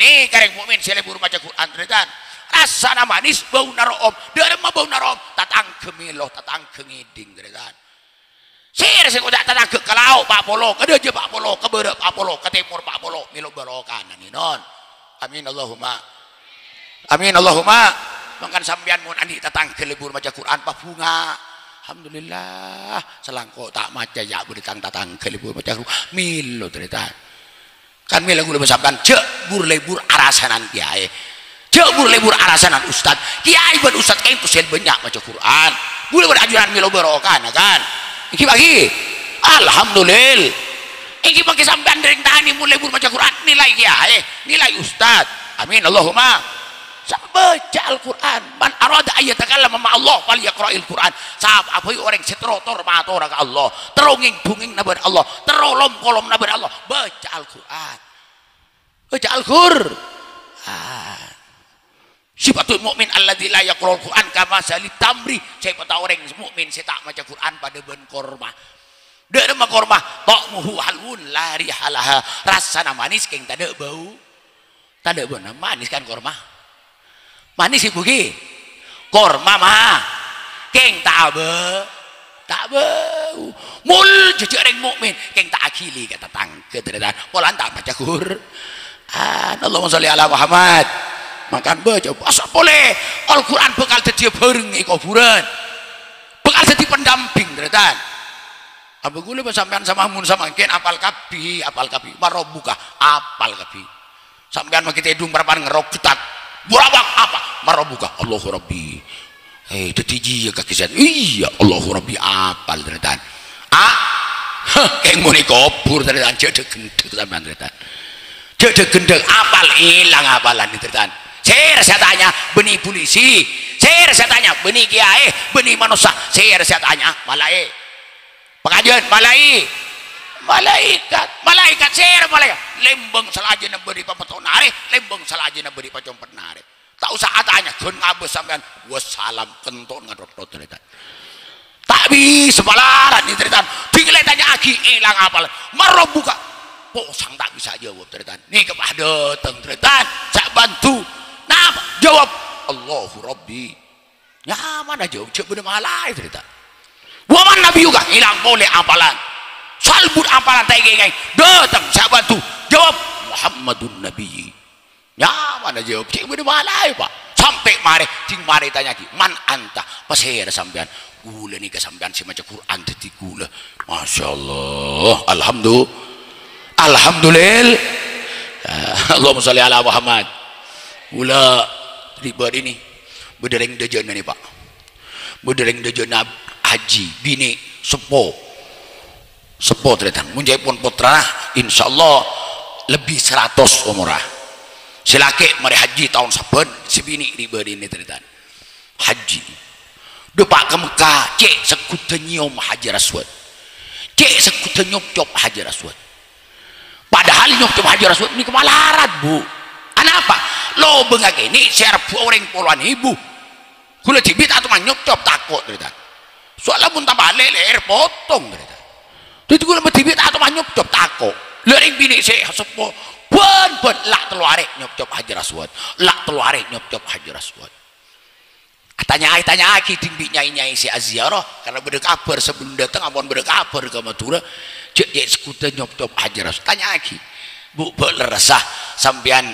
nih kareng mukmin selebur maca Quran tretan rasana manis bau naroom deureuh mah bau naroom tatang kemiloh tatang kengiding tretan sir sing udah tatang ke kalau Pak Polo ke deuje Pak Polo ke beureuh Pak Polo ke timur Pak Polo milo barokah non amin Allahumma mangkan sampean mun andi tatang ke libur maca Quran Pak bunga alhamdulillah selangko tak maca ya beuritang tatang ke libur maca Quran milo tretan kan mila gula sampean cek bur lebur arasanan kiai cek bur lebur arasanan ustad kiai buat ustad kain tuh sel banyak maca Quran gula berajuran milo barokah kan iki bagi alhamdulillah iki bagi sampean dereng tani mun lebur maca Quran nilai kiai nilai ustad amin Allahumma baca Al-Quran man arada ayatakallama ma Allah fal yaqra'il Quran sab apa orang setrotor matur ka Allah teronging bunging nabar Allah terolom kolom nabar Allah baca Al-Quran baca Al-Quran sifatul mukmin alladzi la yaqra'ul Quran kama salit tamri siapa tahu orang mukmin saya tak baca Quran pada ben korma deureuh mah korma ta'muhu halun la rihalaha rasana manis keng tade bau tade beuna manis kan korma manis ibu ki korma mah keng tak bau mul jejak orang mukmin keng tak akili kata tangke teretan polan tak baca Quran Allahumma sholli ala Muhammad makan baca asal boleh Al-Quran bakal jadi bareng kuburan bakal jadi pendamping teretan apa gula sampean sama mun sama ken apal kapi marobuka apal kapi sampean mah kita hidung parapan ngerok cetak burabak apa marobuka Allahu Rabbi tetiji ya kaki saya iya Allahu Rabbi apal teretan kayak muni kubur teretan cedek gendek sampean teretan cedek gendek apal hilang apalan teretan saya tanya benih polisi saya tanya benih kiai benih manusia saya tanya malai pengajian malaikat ser malaikat lembeng salajana beri papetonare lembeng salajana beri pacompenare tak usah tanya gun ngabes sampean wassalam kenton ngadot teretan tak bisa balaran ni teretan tinggal tanya aki hilang apal marobuka posang tak bisa jawab teretan ni kepada datang teretan saya bantu nah jawab Allahu Rabbi nyaman aja cek bener malai teretan waman nabi juga hilang boleh apalan salbut apalan tege datang saya bantu jawab Muhammadun Nabi nyaman aja jawab cek bener malai pak sampai mari ting mari tanya ki man anta pasir sampean gula nih kesampean si maca Quran tadi gula Masya Allah alhamdulillah Allahumma sholli ala Muhammad gula ribet ini bedereng dejana nih pak bedereng dejana haji bini sepo teretan munjai pun putra insyaallah lebih 100 umrah silake mari haji tahun saben si bini ribet ini teretan haji depak ke Mekah cek sekutu nyium Hajar Aswad cek sekutu nyop-nyop Hajar Aswad padahal nyop-nyop Hajar Aswad ini kemalarat bu kenapa lo bengak ini serbu orang puluhan ibu gula cibit atau nyop-nyop takut teretan soalnya pun tambah leher potong teretan itu gula cibit atau nyop-nyop takut lering bini saya sepo ben lak teluare nyop-nyop Hajar Aswad lak teluare nyop-nyop Hajar Aswad tanya aki nyai si aziarah karena berkabar sebelum datang ampun berkabar ke Madura cek sekutu nyop-nyop Hajar Aswad tanya aki bu resah sampean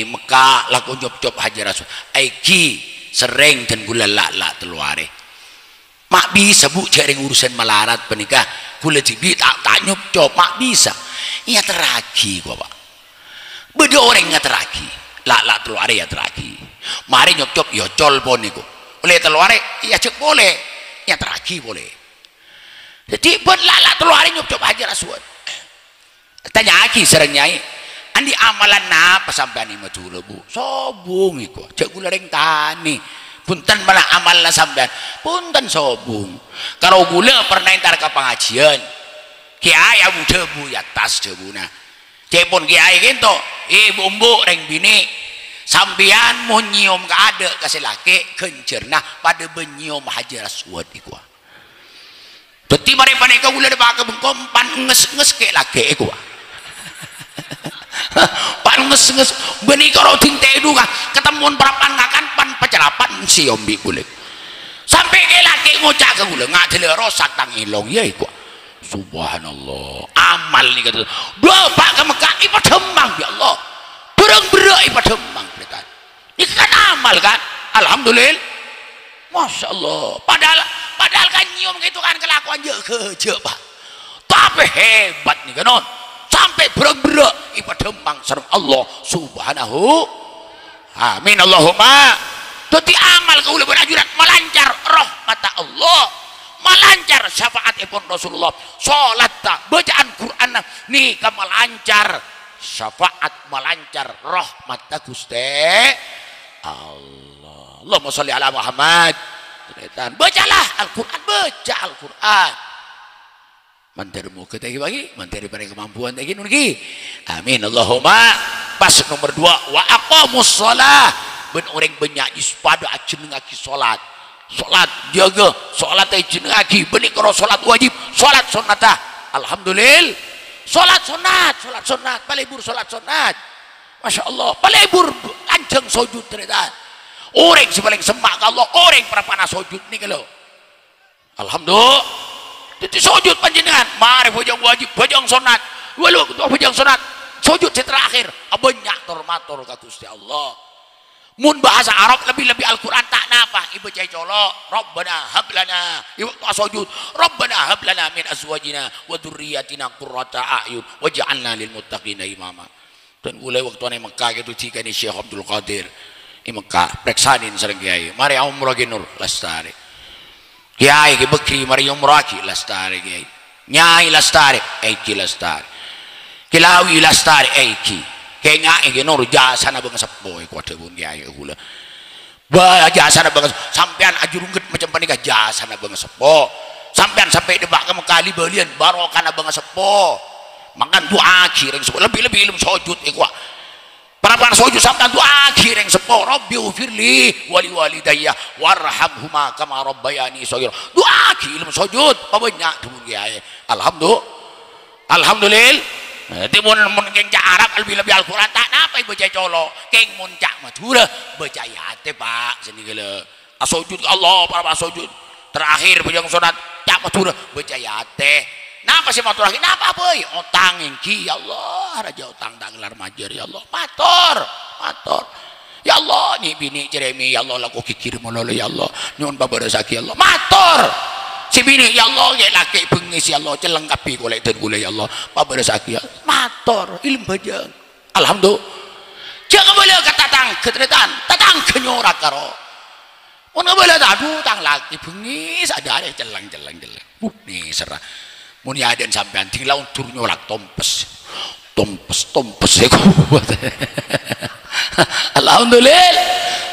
Mekah laku nyop-nyop Hajar Aswad aki sering dan gula lak teluare mak bisa bu jaring urusan melarat penikah gula cibi tak nyop-nyop mak bisa iya teragi gua pak beda orang nggak teragi lak teluare ya teragi mari nyop-nyop ya col poniku boleh teluare iya cek boleh ya teragi boleh jadi buat lala teluare nyop-nyop Hajar Aswad tanya aki sering nyai andi amalan apa sampai ini Madura bu sobung iku cek gula ring tani punten malah amalna sampean punten sobung kalau gula pernah entar ke pengajian kiai abu debu ya tas debuna cek pun kiai gitu ibu umbu ring bini sampean mau nyium ke ada kasih laki kencerna pada benyium Hajar Aswad iku teti mari paneka gula de baka bengkom pan nges ke laki iku Pan nges beni karo ting tedu ka ketemuan parapan ngakan pan pacarapan si ombi kulit sampai ke laki ngocak ke gula ngak dele rosak tang ilong ya iku subhanallah amal ni kata bapak ke Mekah ipa demang ya Allah berang-berang ipa demang ini kan amal kan alhamdulillah masya Allah padahal kan nyium gitu kan kelakuan je pak tapi hebat nih kan non sampai berang-berang ipa demang sareng Allah subhanahu amin Allahumma jadi amal kaula berajuran melancar rahmat Allah melancar syafaat ipun Rasulullah salat bacaan Quran nih ka melancar syafaat melancar rahmat Gusti Allah Allahumma sholli ala Muhammad bacalah Al-Quran baca Al-Quran mantermu kita bagi manteri pada kemampuan lagi nungi amin Allahumma pas nomor 2 wa aqamus shalah ben orang banyak ispada ajeun ngaki salat jaga salat ajeun ngaki beuni karo salat wajib salat sunnatah alhamdulillah salat sunat palibur salat sunat masyaallah palibur anjing sujud ternyata orang paling semak ka Allah orang prapana sujud nih kalau alhamdulillah jadi sujud panjenengan mari bojong wajib bojong sunat walu bojong sunat sujud terakhir banyak turmatur ka Gusti Allah mun bahasa Arab lebih-lebih Al-Quran tak napa ibu cai colok Rabbana hablana ibu sujud Rabbana hablana min azwajina wa dzurriyyatina qurrata a'yun waj'alna lil muttaqina imama dan mulai waktu ane Mekah gitu jika ni Syekh Abdul Qadir di Mekah preksanin sareng kiai mari umrah ki nur lestari kiai ki bekri mari umrah ki lestari kiai nyai lestari ki lestari kilawi lestari ki kayaknya ini nur jasa na bang sepo iku ada bun kiai gula bah jasa na bang sampean ajurungget macam panika jasa na bang sepo sampean sampai debak ke Mekah balian barokah na bang sepo makan doa akhir yang sepo lebih ilmu sujud iku para sujud sampean doa akhir yang sepo Rabbi ufirli wali walidayya warhamhuma kama rabbayani shaghira doa akhir ilmu sujud banyak bun kiai alhamdulillah timun keng Arab lebih Al-Quran tak napa baca colok keng muncak Madura baca ayat pak sini gila sujud Allah para sujud terakhir bojong sunat cak Madura baca ayat napa sih matur lagi napa boy otang engki ya Allah raja otang tanglar majer ya Allah matur ya Allah nih bini Jeremy ya Allah laku kikir mololo ya Allah nyun babarasaki ya Allah matur si bini ya Allah ya laki bengis ya Allah celengkapi golek dan gula ya Allah pabarasaki ya matur ilmu bajang alhamdulillah jangan boleh ketatang tatang kenyorak karo mun boleh aduh tang laki bengis ada celeng nih serah mun ya aden sampean ting laun tur nyorak tompes alhamdulillah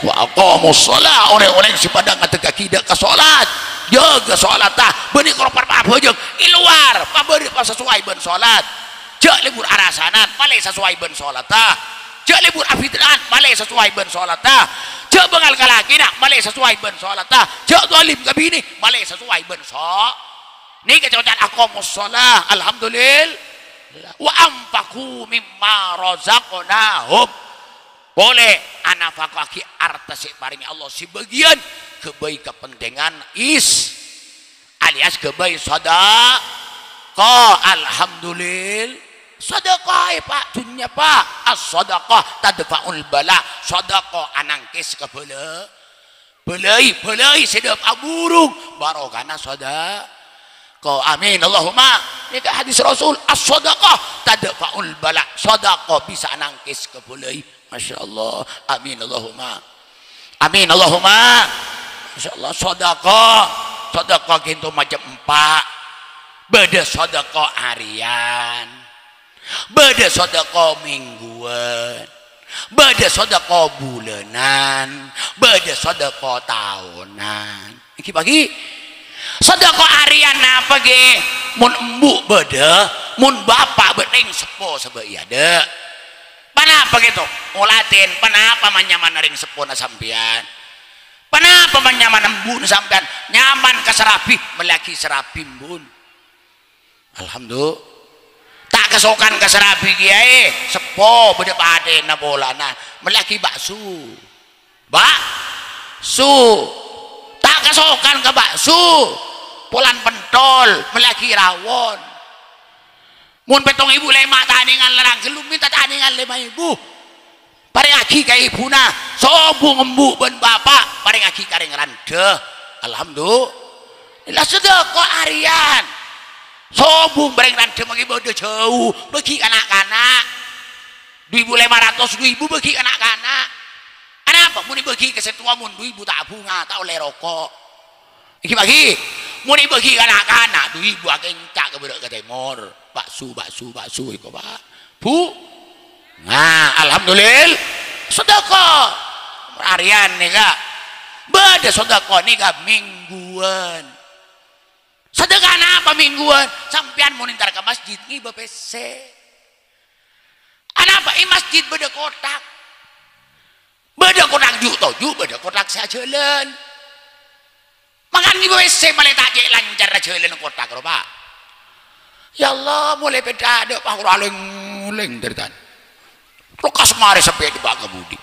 wa aqamus shalah orang-orang si pada ngategak kidak ka salat jaga salat tah beuni karo parpa bojong iluar pabeureut pas sesuai ben salat jak libur arasanan male sesuai ben salat tah jak libur afitran male sesuai ben salat tah jak bengal kalakina male sesuai ben salat tah jak zalim ka bini male sesuai ben ni kecocokan aqamus shalah alhamdulillah wa anfaqu mimma razaqnahum boleh anafakaki arta si paring Allah si bagian kebaik kepentingan alias kebaik sedekah alhamdulillah sedekah pak dunia pak as-sedekah tadfa'ul bala sedekah anangkis ke belai sedep aburung barokana sedekah amin Allahumma ini ke hadis Rasul as-sedekah tadfa'ul bala sedekah bisa anangkis ke belai masya Allah amin Allahumma masya Allah sedekah gitu macam 4 beda sedekah harian beda sedekah mingguan beda sedekah bulanan beda sedekah tahunan iki pagi sedekah harian apa ge mun embu beda mun bapak bening sepo sabeuiade kenapa gitu ulatin kenapa manyaman ring sepuna sampean kenapa manyaman embun sampean nyaman ke serapi melaki serapi embun alhamdulillah tak tak kesokan ke serabi kiai sepo beda paden na bola nah melaki bakso tak kesokan ke bakso polan pentol melaki rawon mun petong ibu lema taningan larang gelum minta taningan 5.000 paring aki ka ibuna sobu ngembu ben bapak paring aki karing rande alhamdulillah sedekah harian sobu bareng rande mengibadah jauh bagi anak-anak 2.500 bagi anak-anak apa muni bagi ke setua mun 2.000 tak bunga tak oleh rokok iki bagi muni bagi anak-anak 2.000 kencak ke bedak ke timur bakso iko Pak Bu nah alhamdulillah sedekah harian nih Kak beda sedekah nih Kak mingguan sedekah apa mingguan sampean mau ntar ke masjid ngiba PC apa masjid beda kotak ju beda kotak saya jalan makan ngiba PC malah tak lancar jalan kotak lho Pak ya Allah mulai beda ada Pak uleng dari tadi lokas mari sampai di Baka Budi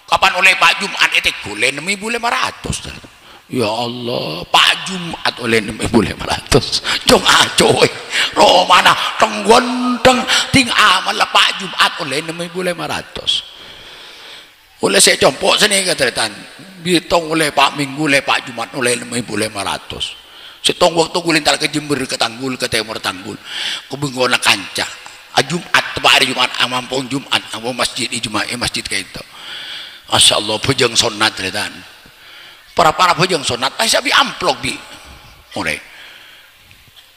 kapan oleh Pak Jumat itu golek 6.500 ya Allah Pak Jumat oleh 6.500 jong acoy roh mana tenggonteng ting amal Pak Jumat oleh 6.500 oleh saya compok sini katanya bitong oleh Pak Minggu oleh Pak Jumat oleh 6.500 setong waktu gulintar ke Jember ke Tanggul ke Timur Tanggul ke Benggona Kancah Jumat tepat hari Jumat amampung Jumat ampo masjid di Jumat masjid kayak itu Masya Allah pejeng sonat retan para pejeng sonat ay sabi amplok bi ore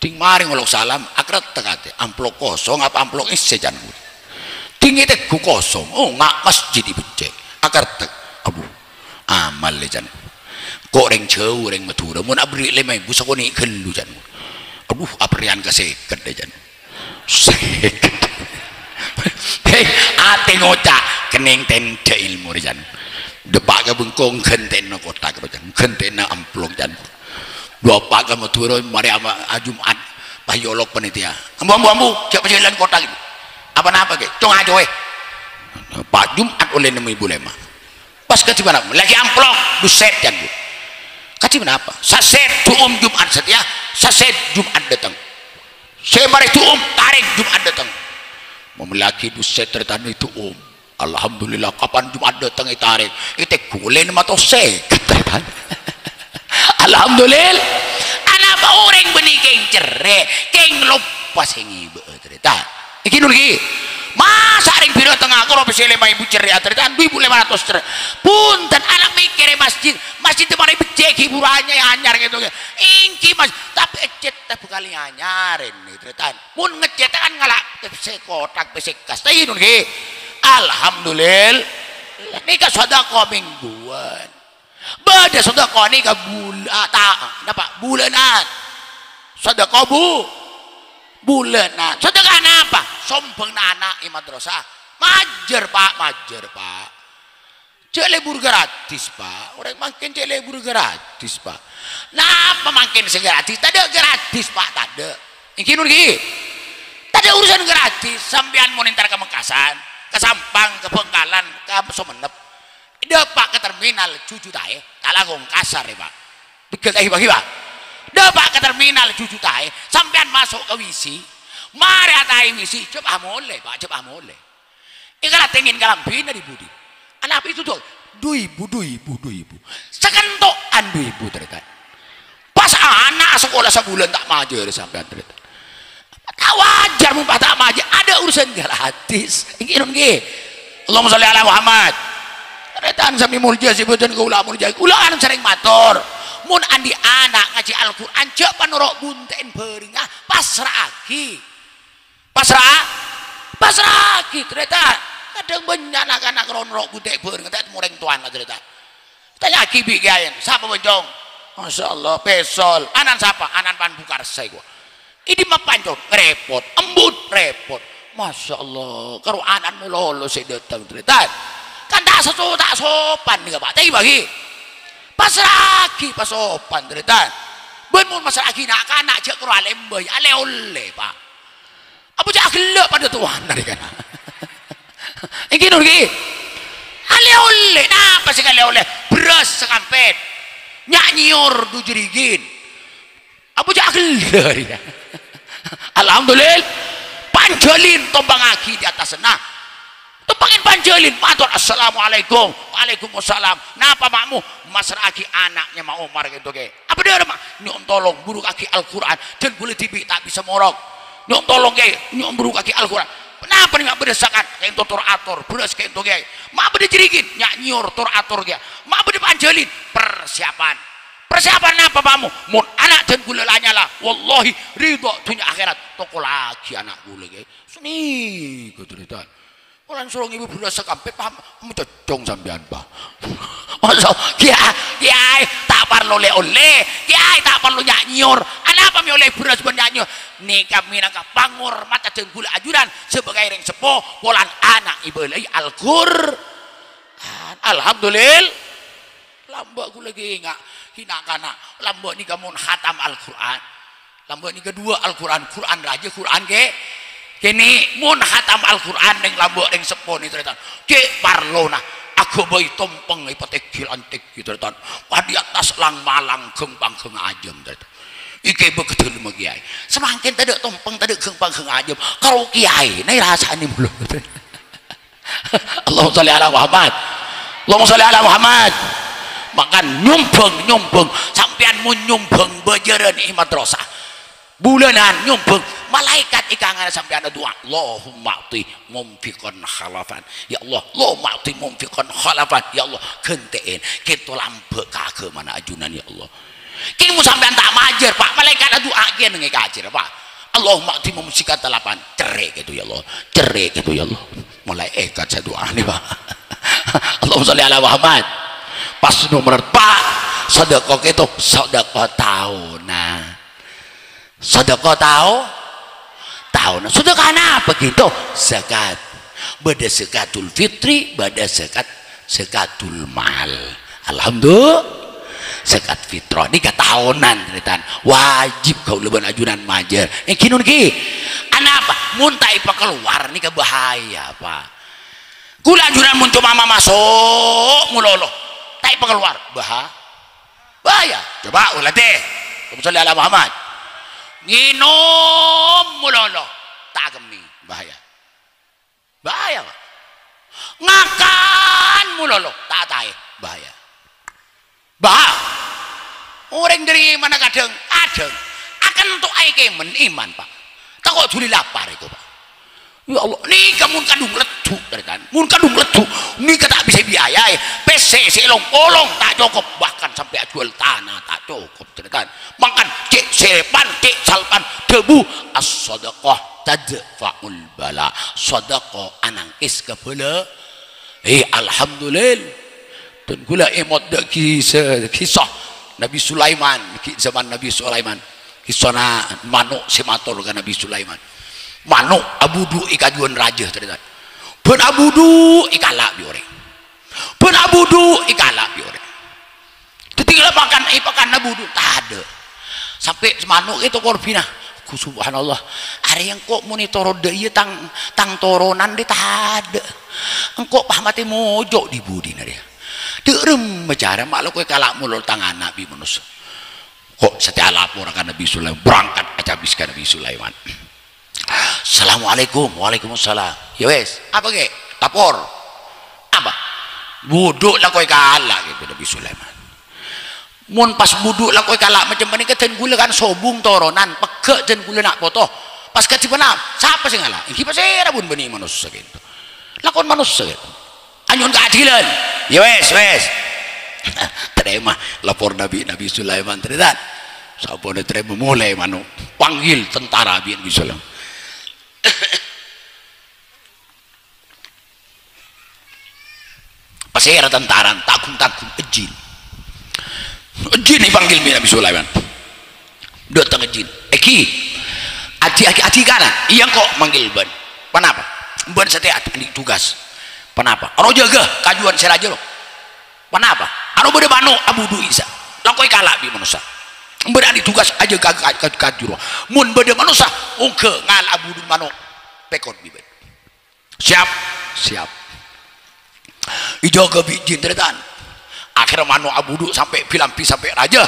ting mari ngolok salam akrat tekate amplok kosong apa amplok isi jan tinggi teh kosong oh ngak masjid dibecek akar tek abu amal lejan kok reng jauh reng Madura mun abri 5.000 sakoni gelu jan aduh aprian keseket deh jan seket hei ate ngocak kening tende ilmu jan depak ke bengkong genten kotak jan genten amplok jan bapak ke Madura mari ama Jumat payolok panitia ambu siapa jalan kotak itu apa ke cong aja weh Pak Jumat oleh 6.500 pas ke mana lagi amplok buset jan kaci kenapa saset tuum Jumat setia saset Jumat datang saya mari tuum tarik Jumat datang memelaki buset tertan itu alhamdulillah kapan Jumat datang tarik itu gulen atau seket tertan alhamdulillah anak apa orang benih keng cerai keng lepas yang ibu tertan iki nulgi masa ring piro tengah aku robe 5.000 cerai tertan 2.500 cerai punten anak mikir masjid itu mari becek hiburannya yang anyar gitu ingki mas tapi ecet tapi kali anyar ini tertan mun ngecet kan ngalak pesek kotak pesek kas tadi nulgi alhamdulillah ini kan sedekah mingguan beda sedekah ini ke bulanan sedekah bulanan sedekah apa sombong anak madrasah majer Pak cek libur gratis Pak orang makin cek libur gratis Pak nah apa makin segratis tadi gratis Pak tadi ini nurgi tadi urusan gratis sampean mau nintar ke Mekasan ke Sampang ke Bengkalan ke Sumenep depak ke terminal cucu tae talanggung kasar ya Pak begitu bagi Pak depak ke terminal cucu tae sampean masuk ke wisi mari atai wisi coba boleh Pak coba boleh ikalah tengin kalambina di budi anak itu tuh 2.000 sekentokan 2.000 ternyata pas anak sekolah sebulan tak majer sampai ternyata tak wajar mumpah tak majer ada urusan gratis ini Allahumma sholli ala Muhammad ternyata sami mulja sebutan ke ulama mulja ulang sering matur mun andi anak ngaji Al-Quran cek panurok bunten beringa pasrah ternyata kadang banyak anak-anak ronrok budek bering tak mureng tuan cerita tanya kibi gayen siapa bencong Masya Allah pesol anan siapa anan pan bukar saya gua ini mah pancot repot embut repot Masya Allah karo anan lolo saya datang cerita kan tak sopan nih Pak tapi bagi pas sopan cerita ben mun masalah nak cek karo alembe ale oleh Pak Abu Jahal pada tuan dari kan. Iki nur iki. Ale-ole napa sih ale-ole? Beras sekampet. Nyak nyiur 7 rigin. Abu Jahal dari kan. Alhamdulillah panjalin tombang aki di atas nah. Tepangin panjalin matur assalamualaikum waalaikumsalam napa makmu mas aki anaknya mak Umar gitu ke apa dia mak nyok tolong buru kaki Al-Quran dan boleh tibi tak bisa morok nyok tolong ke nyok buru kaki Al-Quran kenapa nih mak berdesakan kayak itu tur atur beres kayak itu ke mak berde jerigin nyak nyur tur atur ke mak berde panjalin persiapan apa makmu mun anak dan gula lanyala wallahi ridho dunia akhirat toko lagi anak gula ke sini keteritan Ulan suruh ibu beras sekampet paham dong sampean Pak. Masa kiai tak perlu oleh kiai tak perlu nyanyur. Kenapa mi oleh beras ben nyanyur? Nih kami nangka pangur mata jenggul ajuran sebagai reng sepo polan anak ibu lagi Al-Qur'an. Alhamdulillah. Lambak ku lagi enggak hina kana. Lambak ni kamu khatam Al-Qur'an. Lambak ni kedua Al-Qur'an, Qur'an raja Qur'an ke kini mun hatam Al-Quran yang lambok yang sepon itu ternyata ke parlona aku boy tompeng ipatekil antik gitu ternyata di atas lang malang kembang keng ajem ternyata ike beketul sama kiai semakin tadi tompeng tadi kembang keng ajem kalau kiai ini rasanya belum Allahumma sholli ala Muhammad Allahumma sholli ala Muhammad makan nyumbeng sampean mun nyumbeng bejeran madrasah bulanan nyumbeng malaikat ikangan sampai ada doa Allahumma ati mumfiqan khalafan ya Allah Allahumma ati mumfiqan khalafan ya Allah genteen kita lambe kake mana ajunan ya Allah kini mu sampean tak majer Pak malaikat ada doa kian nge kajer Pak Allahumma ati mumsikat talapan cerik gitu ya Allah cerik gitu ya Allah malaikat saya doa nih Pak Allahumma sholli ala Muhammad pas nomor Pak sedekah itu sedekah tahunan sedekah tahun sedekah apa gitu zakat beda zakatul fitri beda zakatul mal alhamdulillah zakat fitrah ini tahunan cerita wajib kau leban ajunan majer kinun ki apa muntai pak keluar ini bahaya Pak kula ajunan mun cuma masuk mulolo tai pak keluar bahaya coba ulah deh Allahumma ala Muhammad nginum mulolo tak gemi bahaya Pak ngakan mulolo tak tae bahaya orang dari mana kadang akan untuk aike iman Pak tak kok juli lapar itu Pak ya Allah nih kamu kadung leduk dari kan mun kadung leduk nih tak bisa biayai PC selong-kolong tak cukup bahkan sampai jual tanah tak cukup dari kan makan cek sepan cek salpan debu as-sadaqah tadfa'ul bala sadaqah anangkis ke bala alhamdulillah dan gula emot kisah Nabi Sulaiman zaman Nabi Sulaiman kisah manuk semator ke Nabi Sulaiman manuk abudu ikajuan raja ternyata ben abudu ikalak biore ben abudu ikalak biore tinggal makan abudu tak ada sampai manuk itu korbina ku subhanallah hari yang kok monitor dia tang toronan dia tak ada engkau pahmati mojok di budi dia derem bicara malu kue kalak mulul tangan Nabi manusia kok setiap laporkan Nabi Sulaiman berangkat aja habiskan Nabi Sulaiman Assalamualaikum waalaikumsalam ya wes apa ke lapor apa buduk lah kau kalah gitu Nabi Sulaiman mun pas buduk lah kau kalah macam mana keten gula kan sobung toronan peke dan gula nak foto pas kecil benar siapa sih ngalah ini pas rabun benih manusia gitu lakon manusia gitu anyun keadilan ya wes terima lapor Nabi Sulaiman terima sabone terima mulai manu panggil tentara Nabi Sulaiman pasir tentara takung ejin dipanggil Nabi Sulaiman datang ejin aji kanan iya kok manggil ban kenapa ban setiap ini tugas kenapa aro jaga kajuan seraja lo kenapa aro bade manu abudu isa lakoi kalak bi manusia berani tugas aja kajuro mun bade manusia ungke ngal abudu manu pekot bibit. Siap, siap. Ijo ke bijin teretan. Akhirnya manu abudu sampai pilampi sampai raja.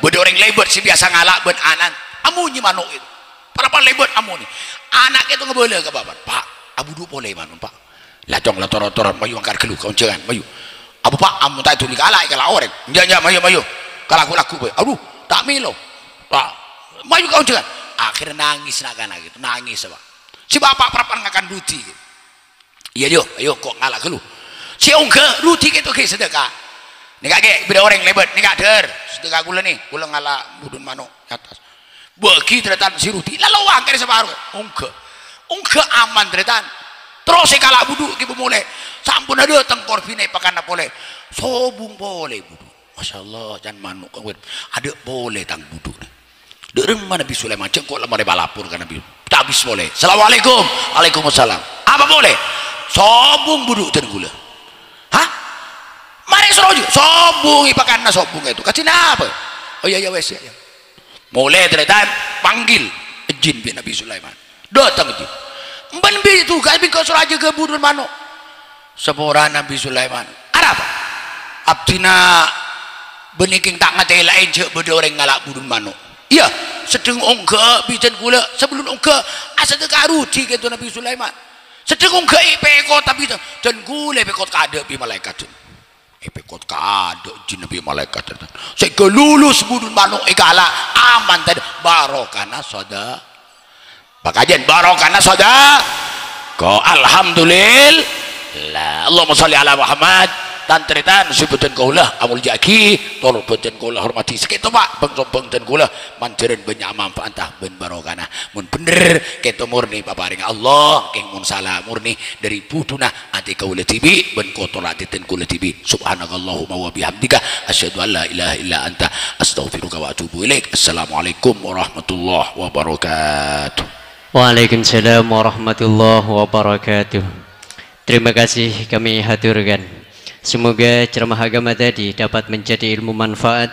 Bede orang lebat si biasa ngalak ben anan. Amunyi manu itu. Para lebat amuni. Anak itu ngebele ke bapak. Pak, abudu boleh manu pak. Lacong lator-lator mayu angkat kelu kau jangan mayu. Abu pak amu tak itu dikalai kalau orang. Jangan mayu. Kalau aku laku boy. Aduh, tak milo. Pak, mayu kau jangan. Akhirnya nangis nak gitu, nangis pak. Si bapak perapan ngakan ruti. Iya yo, ayo kok ngalak kelu. Si ongke ruti gitu ke sedekah. Nika ge beda orang lebat nika der sedekah gula nih gula ngalah budun mano atas bagi tretan si ruti lalu angker separuh ongke aman tretan terus sekala budu kibu mulai sampun ada tengkor vine pakana boleh sobung boleh budu masya Allah jangan manu kawin ada boleh tang budu dereng mana Nabi Sulaiman cengkok lemari balapur kan Nabi tak habis boleh. Assalamualaikum. Waalaikumsalam. Apa boleh sobung budu dan gula mari seroju sobung ipakan sobung itu kasih apa oh iya wes ya mulai tretan panggil jin bin Nabi Sulaiman datang jin ban bi itu kami kau suraja ke budun mano sepora Nabi Sulaiman ada apa abdina beniking tak ngatai lain cek beda orang ngalak budun mano iya sedeng ongke bijan gula sebelum ongke asa tekaruti gitu Nabi Sulaiman sedeng ongke ipekot tapi dan gula pekot kada bi malaikat epekot kada jin nabi malaikat saya kelulus budun manu ikala aman tadi barokana soda bakajen barokana soda ko alhamdulillah Allahumma sholli ala Muhammad tan teritan sebutan kaulah amul jaki tolong benten kaulah hormati sekitu pak benten kaulah manjeren banyak manfaat tah ben barokana mun bener keto murni paparing Allah keng mun salah murni dari buduna ati kaulah tibi ben kotor ati ten kaulah tibi subhanakallahumma wa bihamdika asyhadu an la ilaha illa anta astaghfiruka wa atubu ilaik. Assalamualaikum warahmatullahi wabarakatuh. Waalaikumsalam warahmatullahi wabarakatuh. Terima kasih kami haturkan. Semoga ceramah agama tadi dapat menjadi ilmu manfaat